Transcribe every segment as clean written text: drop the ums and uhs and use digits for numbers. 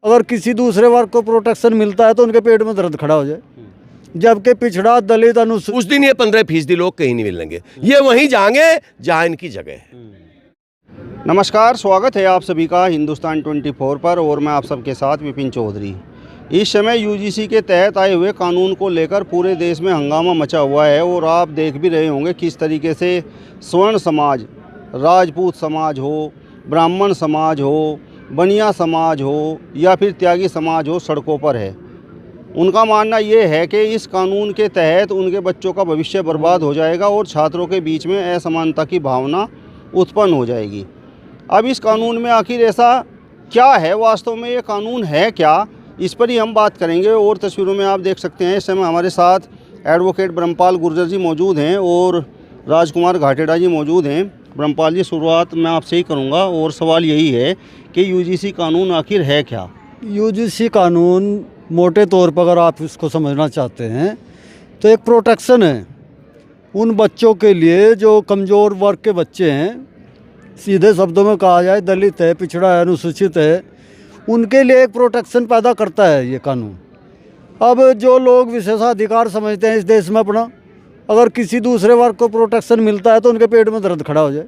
अगर किसी दूसरे वर्ग को प्रोटेक्शन मिलता है तो उनके पेट में दर्द खड़ा हो जाए, जबकि पिछड़ा दलित अनुसूचित उस दिन ये 15% लोग कहीं नहीं मिलेंगे, ये वहीं जाएंगे जहाँ इनकी जगह है। नमस्कार, स्वागत है आप सभी का हिंदुस्तान 24 पर और मैं आप सबके साथ विपिन चौधरी। इस समय यूजीसी के तहत आए हुए कानून को लेकर पूरे देश में हंगामा मचा हुआ है और आप देख भी रहे होंगे किस तरीके से स्वर्ण समाज, राजपूत समाज हो, ब्राह्मण समाज हो, बनिया समाज हो या फिर त्यागी समाज हो, सड़कों पर है। उनका मानना ये है कि इस कानून के तहत उनके बच्चों का भविष्य बर्बाद हो जाएगा और छात्रों के बीच में असमानता की भावना उत्पन्न हो जाएगी। अब इस कानून में आखिर ऐसा क्या है, वास्तव में ये कानून है क्या, इस पर ही हम बात करेंगे। और तस्वीरों में आप देख सकते हैं इस समय हमारे साथ एडवोकेट ब्रह्मपाल गुर्जर जी मौजूद हैं और राजकुमार घाटेड़ा जी मौजूद हैं। ब्रह्मपाल जी, शुरुआत मैं आपसे ही करूंगा और सवाल यही है कि यूजीसी कानून आखिर है क्या? यूजीसी कानून मोटे तौर पर अगर आप इसको समझना चाहते हैं तो एक प्रोटेक्शन है उन बच्चों के लिए जो कमज़ोर वर्ग के बच्चे हैं, सीधे शब्दों में कहा जाए दलित है, पिछड़ा है, अनुसूचित है, उनके लिए एक प्रोटेक्शन पैदा करता है ये कानून। अब जो लोग विशेषाधिकार समझते हैं इस देश में अपना, अगर किसी दूसरे वर्ग को प्रोटेक्शन मिलता है तो उनके पेट में दर्द खड़ा हो जाए,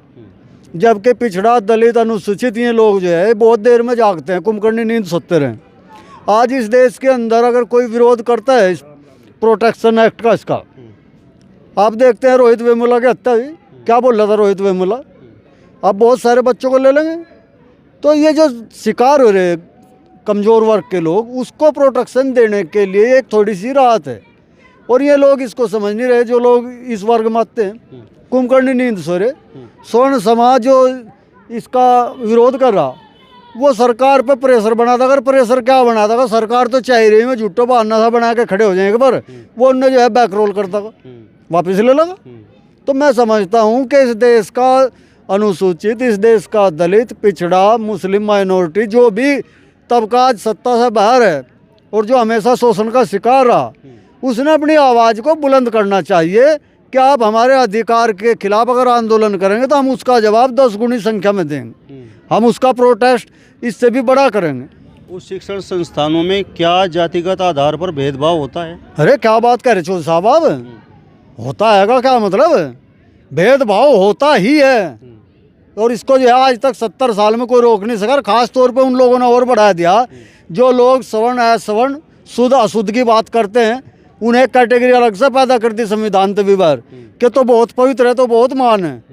जबकि पिछड़ा दलित अनुसूचित ये लोग जो है बहुत देर में जागते हैं, कुंभकर्णी नींद सोते रहें। आज इस देश के अंदर अगर कोई विरोध करता है इस प्रोटेक्शन एक्ट का, इसका आप देखते हैं रोहित वेमुला की हत्या हुई, क्या बोल रहा था रोहित वेमुला, आप बहुत सारे बच्चों को ले लेंगे। तो ये जो शिकार हो रहे कमज़ोर वर्ग के लोग, उसको प्रोटेक्शन देने के लिए एक थोड़ी सी राहत है और ये लोग इसको समझ नहीं रहे। जो लोग इस वर्ग में आते हैं, कुंभकर्णी नींद सो रहे, स्वर्ण समाज जो इसका विरोध कर रहा, वो सरकार पे प्रेशर बना था। अगर प्रेशर क्या बना था, सरकार तो चाह रही है झूठो बहाना सा बना के खड़े हो जाएंगे, पर वो उन्हें जो है बैक रोल करता वापस ले लगा। तो मैं समझता हूँ कि इस देश का अनुसूचित, इस देश का दलित, पिछड़ा, मुस्लिम माइनॉरिटी, जो भी तबका आज सत्ता से बाहर है और जो हमेशा शोषण का शिकार रहा, उसने अपनी आवाज़ को बुलंद करना चाहिए कि आप हमारे अधिकार के खिलाफ अगर आंदोलन करेंगे तो हम उसका जवाब 10 गुनी संख्या में देंगे, हम उसका प्रोटेस्ट इससे भी बड़ा करेंगे। उस शिक्षण संस्थानों में क्या जातिगत आधार पर भेदभाव होता है? अरे क्या बात कर रहे चौधरी साहब, आप होता है क्या मतलब, भेदभाव होता ही है और इसको जो है आज तक 70 साल में कोई रोक नहीं सका। खास तौर पे उन लोगों ने और बढ़ा दिया जो लोग सवर्ण असवर्ण, शुद्ध अशुद्ध की बात करते हैं, उन्हें कैटेगरी अलग से पैदा कर दी संविधान के विवर कि तो बहुत पवित्र है, तो बहुत महान है,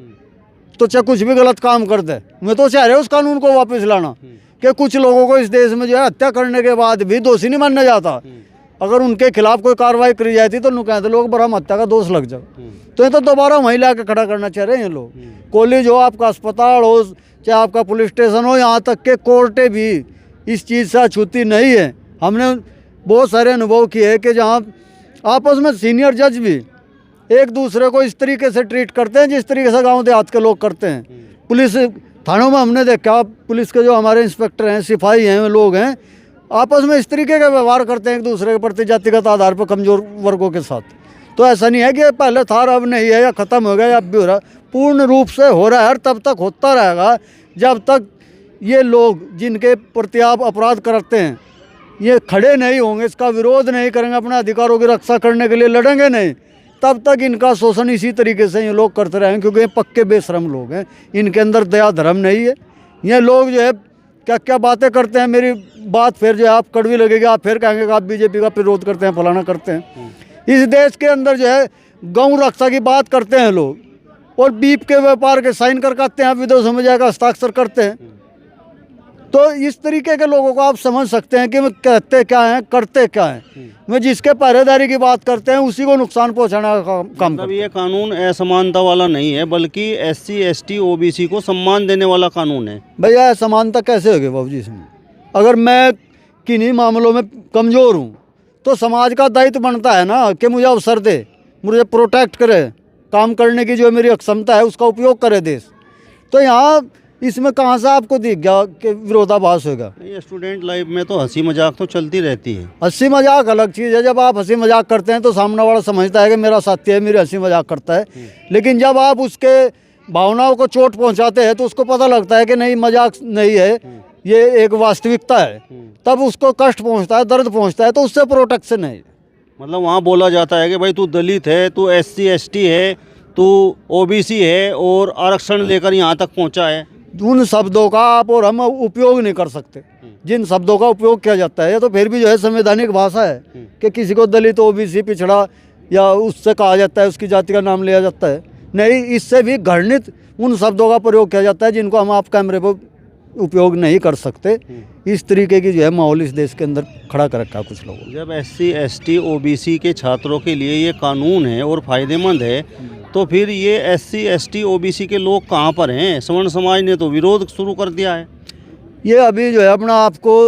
तो चाहे कुछ भी गलत काम कर दे। मैं तो चाह रहे उस कानून को वापस लाना कि कुछ लोगों को इस देश में जो है हत्या करने के बाद भी दोषी नहीं माना जाता। अगर उनके खिलाफ कोई कार्रवाई करी जाती तो कहते लोग बराम हत्या का दोष लग जाए। तो ये तो दोबारा वहीं ला के खड़ा करना चाह रहे हैं ये लोग। कॉलेज हो, आपका अस्पताल हो, चाहे आपका पुलिस स्टेशन हो, यहाँ तक के कोर्टें भी इस चीज़ से अछूती नहीं है। हमने बहुत सारे अनुभव किए हैं कि जहाँ आपस में सीनियर जज भी एक दूसरे को इस तरीके से ट्रीट करते हैं जिस तरीके से गाँव देहात के लोग करते हैं। पुलिस थानों में हमने देखा, पुलिस के जो हमारे इंस्पेक्टर हैं, सिपाही हैं, लोग हैं, आपस में इस तरीके का व्यवहार करते हैं एक दूसरे के प्रति जातिगत आधार पर कमज़ोर वर्गों के साथ। तो ऐसा नहीं है कि पहले था अब नहीं है या ख़त्म हो गया या अब भी हो रहा, पूर्ण रूप से हो रहा है और तब तक होता रहेगा जब तक ये लोग जिनके प्रति आप अपराध करते हैं ये खड़े नहीं होंगे, इसका विरोध नहीं करेंगे, अपने अधिकारों की रक्षा करने के लिए लड़ेंगे नहीं, तब तक इनका शोषण इसी तरीके से ये लोग करते रहेंगे। क्योंकि ये पक्के बेशरम लोग हैं, इनके अंदर दया धर्म नहीं है। ये लोग जो है क्या क्या बातें करते हैं, मेरी बात फिर जो है आप कड़वी लगेगी, आप फिर कहेंगे कि आप बीजेपी का विरोध करते हैं, फलाना करते हैं। इस देश के अंदर जो है गौ रक्षा की बात करते हैं लोग और बीप के व्यापार के साइन करते हैं, विदेशों में जाकर हस्ताक्षर करते हैं। तो इस तरीके के लोगों को आप समझ सकते हैं कि वे कहते क्या हैं, करते क्या हैं। वे जिसके पहरेदारी की बात करते हैं उसी को नुकसान पहुंचाने का काम करते हैं। ये कानून असमानता वाला नहीं है बल्कि SC ST OBC को सम्मान देने वाला कानून है। भैया असमानता कैसे होगी बाबू जी इसमें? अगर मैं किन्हीं मामलों में कमज़ोर हूँ तो समाज का दायित्व बनता है ना कि मुझे अवसर दे, मुझे प्रोटेक्ट करे, काम करने की जो मेरी अक्षमता है उसका उपयोग करे देश। तो यहाँ इसमें कहाँ से आपको दिख गया कि विरोधाभास होगा? ये स्टूडेंट लाइफ में तो हंसी मजाक तो चलती रहती है। हंसी मजाक अलग चीज़ है। जब आप हंसी मजाक करते हैं तो सामने वाला समझता है कि मेरा साथी है, मेरी हंसी मजाक करता है। लेकिन जब आप उसके भावनाओं को चोट पहुंचाते हैं तो उसको पता लगता है कि नहीं, मजाक नहीं है, ये एक वास्तविकता है, तब उसको कष्ट पहुंचता है, दर्द पहुंचता है, तो उससे प्रोटेक्शन है। मतलब वहाँ बोला जाता है कि भाई तू दलित है, तू SC ST है, तू OBC है और आरक्षण लेकर यहाँ तक पहुँचा है। उन शब्दों का आप और हम उपयोग नहीं कर सकते। जिन शब्दों का उपयोग किया जाता है, ये तो फिर भी जो है संवैधानिक भाषा है कि किसी को दलित, OBC, पिछड़ा या उससे कहा जाता है, उसकी जाति का नाम लिया जाता है। नहीं, इससे भी घृणित उन शब्दों का प्रयोग किया जाता है जिनको हम आप कैमरे पर उपयोग नहीं कर सकते। इस तरीके की जो है माहौल इस देश के अंदर खड़ा कर रखा है कुछ लोगों ने। जब SC ST OBC के छात्रों के लिए ये कानून है और फ़ायदेमंद है, तो फिर ये SC ST OBC के लोग कहाँ पर हैं? सवर्ण समाज ने तो विरोध शुरू कर दिया है। ये अभी जो है अपना आपको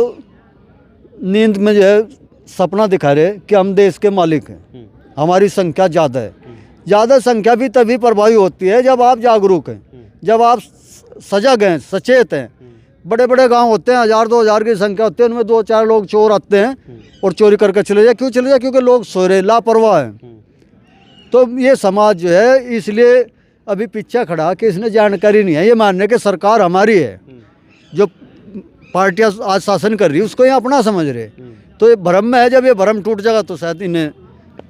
नींद में जो है सपना दिखा रहे कि हम देश के मालिक हैं, हमारी संख्या ज़्यादा है। ज़्यादा संख्या भी तभी प्रभावी होती है जब आप जागरूक हैं, जब आप सजग हैं, सचेत हैं। बड़े बड़े गांव होते हैं, 1000-2000 की संख्या होती है, उनमें 2-4 लोग चोर आते हैं और चोरी करके चले जाए। क्यों चले जाए? क्योंकि लोग सो रहे, लापरवाह हैं। तो ये समाज जो है इसलिए अभी पीछे खड़ा कि इसने जानकारी नहीं है, ये मानने कि सरकार हमारी है, जो पार्टियां आज शासन कर रही है उसको ये अपना समझ रहे। तो ये भ्रम में है, जब ये भ्रम टूट जाएगा तो शायद इन्हें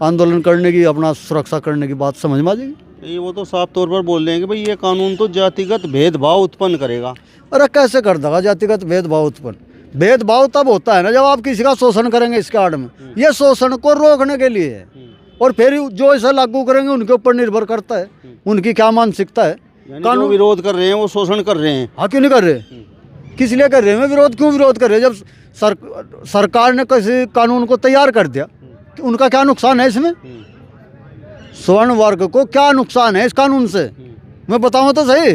आंदोलन करने की, अपना सुरक्षा करने की बात समझ में आ जाएगी। ये वो तो साफ तौर पर बोल रहे हैं कि भाई ये कानून तो जातिगत भेदभाव उत्पन्न करेगा। अरे कैसे कर देगा जातिगत भेदभाव उत्पन्न? भेदभाव तब होता है ना जब आप किसी का शोषण करेंगे इसके आड़ में। ये शोषण को रोकने के लिए है, और फिर जो इसे लागू करेंगे उनके ऊपर निर्भर करता है उनकी क्या मानसिकता है। कानून विरोध कर रहे हैं वो शोषण कर रहे हैं। हाँ, क्यों नहीं कर रहे? किस लिए कर रहे हैं विरोध? क्यों विरोध कर रहे हैं? जब सरकार ने किसी कानून को तैयार कर दिया, तो उनका क्या नुकसान है इसमें? स्वर्ण वर्ग को क्या नुकसान है इस कानून से? मैं बताऊँ तो सही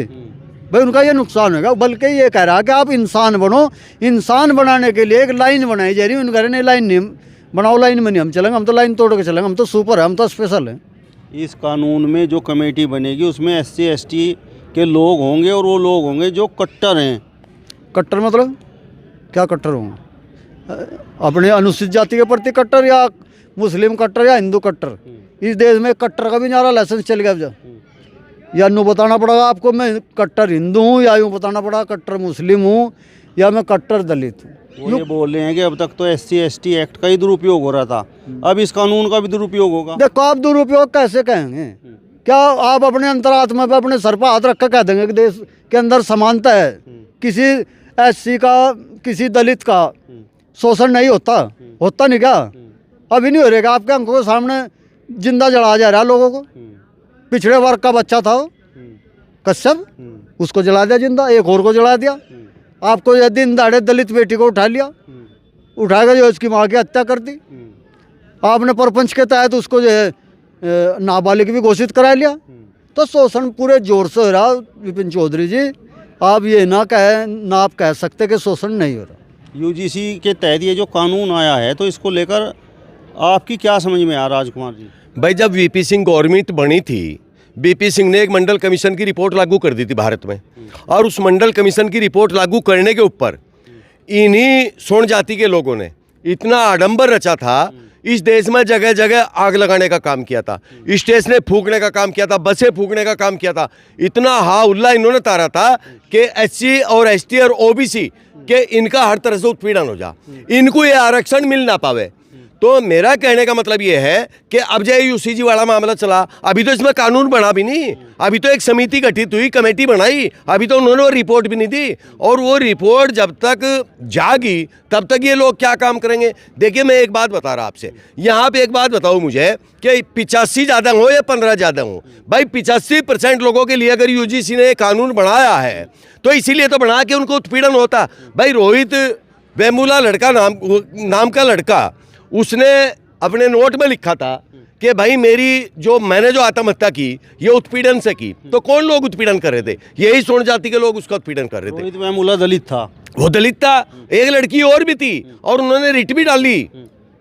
भाई, उनका ये नुकसान होगा। बल्कि ये कह रहा है कि आप इंसान बनो, इंसान बनाने के लिए एक लाइन बनाई जा रही है। उनका नहीं, लाइन नहीं बनाओ, लाइन में नहीं हम चलेंगे, हम तो लाइन तोड़ के चलेंगे, हम तो सुपर है, हम तो स्पेशल हैं। इस कानून में जो कमेटी बनेगी उसमें SC ST के लोग होंगे, और वो लोग होंगे जो कट्टर हैं। कट्टर मतलब क्या? कट्टर होंगे अपने अनुसूचित जाति के प्रति कट्टर, या मुस्लिम कट्टर, या हिंदू कट्टर? इस देश में कट्टर का भी नारा लाइसेंस चल गया अब। या यूँ बताना पड़ेगा आपको मैं कट्टर हिंदू हूँ, या यूँ बताना पड़ा कट्टर मुस्लिम हूँ, या मैं कट्टर दलित हूँ। वो ये बोल रहे हैं कि अब तक तो SC ST एक्ट का ही दुरुपयोग हो रहा था, अब इस कानून का भी दुरुपयोग होगा। देखो, आप दुरुपयोग कैसे कहेंगे? क्या आप अपने अंतरात्मा पे, अपने सर पर हाथ रख कर कह देंगे कि देश के अंदर समानता है, किसी SC का, किसी दलित का शोषण नहीं होता? होता नहीं क्या? अभी नहीं हो रहेगा आपके आंखों के सामने जिंदा जला जा रहा है लोगों को। पिछड़े वर्ग का बच्चा था कश्यप, उसको जला दिया जिंदा, एक और को जला दिया। आपको यह दिन दाड़े दलित बेटी को उठा लिया, उठाकर जो उसकी माँ की हत्या कर दी। आपने परपंच के तहत उसको जो है नाबालिग भी घोषित करा लिया। तो शोषण पूरे जोर से हो रहा। विपिन चौधरी जी, आप ये ना आप कह सकते कि शोषण नहीं हो रहा। UGC के तहत ये जो कानून आया है, तो इसको लेकर आपकी क्या समझ में आ रहा राजकुमार जी? भाई, जब VP सिंह गवर्नमेंट बनी थी, VP सिंह ने एक मंडल कमीशन की रिपोर्ट लागू कर दी थी भारत में, और उस मंडल कमीशन की रिपोर्ट लागू करने के ऊपर इन्हीं स्वर्ण जाति के लोगों ने इतना आडंबर रचा था। इस देश में जगह जगह आग लगाने का काम किया था, स्टेशनें फूकने का काम किया था, बसें फूकने का काम किया था। इतना हा उल्ला इन्होंने तारा था कि SC और ST और OBC के इनका हर तरह से उत्पीड़न हो जा, इनको ये आरक्षण मिल ना पावे। तो मेरा कहने का मतलब ये है कि अब जो UCG वाला मामला चला, अभी तो इसमें कानून बना भी नहीं, अभी तो एक समिति गठित हुई, कमेटी बनाई, अभी तो उन्होंने वो रिपोर्ट भी नहीं दी। और वो रिपोर्ट जब तक जागी तब तक ये लोग क्या काम करेंगे? देखिए, मैं एक बात बता रहा आपसे, यहाँ पे एक बात बताओ मुझे कि 85 ज़्यादा हो या 15 ज़्यादा हो। भाई, 85% लोगों के लिए अगर UGC ने कानून बनाया है तो इसीलिए तो बना के उनको उत्पीड़न होता। भाई, रोहित वेमुला लड़का नाम का लड़का, उसने अपने नोट में लिखा था कि भाई मैंने जो आत्महत्या की ये उत्पीड़न से की। तो कौन लोग उत्पीड़न कर रहे थे? यही स्वर्ण जाति के लोग उसका उत्पीड़न कर रहे थे। रोहित वेमुला दलित था, वो दलित था। एक लड़की और भी थी, और उन्होंने रिट भी डाली,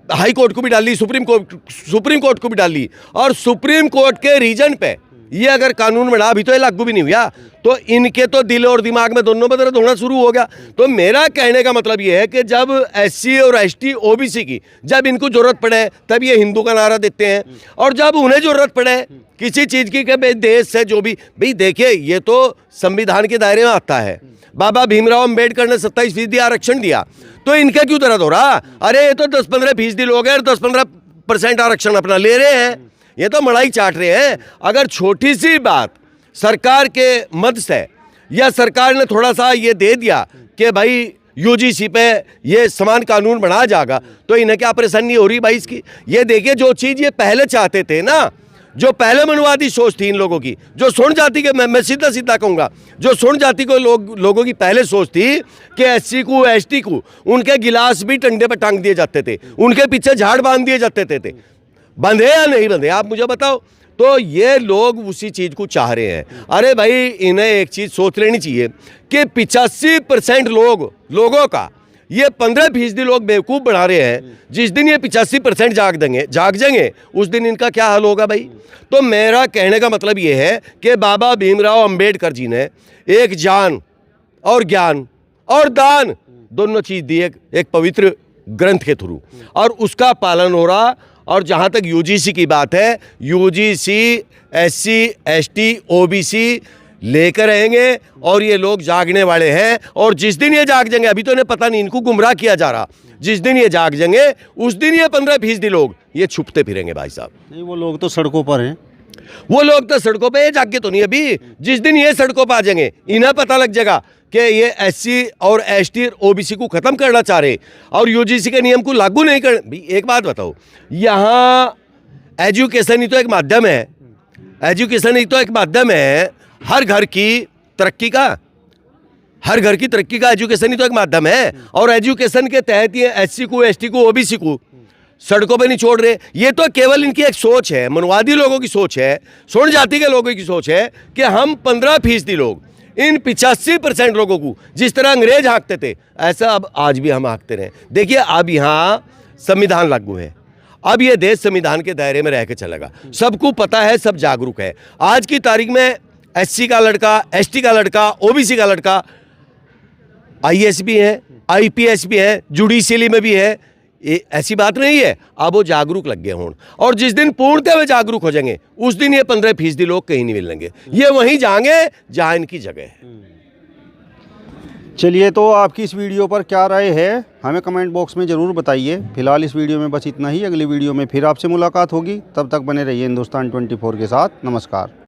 हाई कोर्ट को भी डाली, सुप्रीम कोर्ट को भी डाली, और सुप्रीम कोर्ट के रीजन पे ये अगर कानून बना, अभी तो ये लागू भी नहीं हुआ, तो इनके तो दिल और दिमाग में दोनों में दर्द होना शुरू हो गया। तो मेरा कहने का मतलब ये है कि जब SC और ST OBC की जब इनको जरूरत पड़े तब ये हिंदू का नारा देते हैं, और जब उन्हें जरूरत पड़े किसी चीज़ की कि भाई देश से जो भी, भाई देखिए ये तो संविधान के दायरे में आता है। बाबा भीमराव अम्बेडकर ने 27% आरक्षण दिया, तो इनका क्यों दर्द हो रहा? अरे ये तो 10-15% लोग हैं, 10-15% आरक्षण अपना ले रहे हैं, ये तो मलाई चाट रहे हैं। अगर छोटी सी बात सरकार के मद से या सरकार ने थोड़ा सा ये दे दिया कि भाई UGC पे ये समान कानून बना जाएगा, तो इन्हें क्या परेशानी हो रही भाई इसकी? ये देखिए जो चीज़ ये पहले चाहते थे ना, जो पहले मनवादी सोच थी इन लोगों की, जो स्वर्ण जाति के, मैं सीधा सीधा कहूँगा, जो स्वर्ण जाति को लोगों की पहले सोच थी कि SC को ST को उनके गिलास भी टंडे पर टांग दिए जाते थे, उनके पीछे झाड़ बांध दिए जाते थे। बंधे या नहीं बंधे आप मुझे बताओ। तो ये लोग उसी चीज़ को चाह रहे हैं। अरे भाई इन्हें एक चीज़ सोच लेनी चाहिए कि 85% लोगों का ये 15% लोग बेवकूफ़ बना रहे हैं। जिस दिन ये 85% जाग जाएंगे उस दिन इनका क्या हाल होगा भाई? तो मेरा कहने का मतलब ये है कि बाबा भीमराव अम्बेडकर जी ने एक जान और ज्ञान और दान दोनों चीज़ दी एक पवित्र ग्रंथ के थ्रू, और उसका पालन हो रहा। और जहाँ तक UGC की बात है, UGC SC ST OBC लेकर रहेंगे, और ये लोग जागने वाले हैं। और जिस दिन ये जाग जाएंगे, अभी तो इन्हें पता नहीं, इनको गुमराह किया जा रहा, जिस दिन ये जाग जाएंगे उस दिन ये 15% लोग ये छुपते फिरेंगे भाई साहब। नहीं, वो लोग तो सड़कों पर हैं। वो लोग तो सड़कों पे, ये जागे तो नहीं अभी। जिस दिन ये सड़कों पर आ जाएंगे इन्हें पता लग जाएगा कि ये SC और ST और OBC को ख़त्म करना चाह रहे और UGC के नियम को लागू नहीं कर। भाई एक बात बताओ, यहाँ एजुकेशन ही तो एक माध्यम है, एजुकेशन ही तो एक माध्यम है हर घर की तरक्की का, हर घर की तरक्की का एजुकेशन ही तो एक माध्यम है। और एजुकेशन के तहत ये SC को ST को OBC को सड़कों पे नहीं छोड़ रहे। ये तो केवल इनकी एक सोच है, मनवादी लोगों की सोच है, स्वर्ण जाति के लोगों की सोच है कि हम 15% लोग इन 85% लोगों को जिस तरह अंग्रेज हाँकते थे, ऐसा अब आज भी हम हाँकते रहे। देखिए अब यहाँ संविधान लागू है, अब ये देश संविधान के दायरे में रह के चलेगा, सबको पता है, सब जागरूक है। आज की तारीख में SC का लड़का, ST का लड़का, OBC का लड़का IAS भी है, IPS भी है, जुडिशियली में भी है। ऐसी बात नहीं है। अब वो जागरूक लग गए हों, और जिस दिन पूर्णतः वे जागरूक हो जाएंगे उस दिन ये 15% लोग कहीं नहीं मिलेंगे, ये वहीं जाएंगे जहाँ इनकी जगह है। चलिए, तो आपकी इस वीडियो पर क्या राय है हमें कमेंट बॉक्स में ज़रूर बताइए। फिलहाल इस वीडियो में बस इतना ही। अगली वीडियो में फिर आपसे मुलाकात होगी, तब तक बने रहिए हिंदुस्तान 24 के साथ। नमस्कार।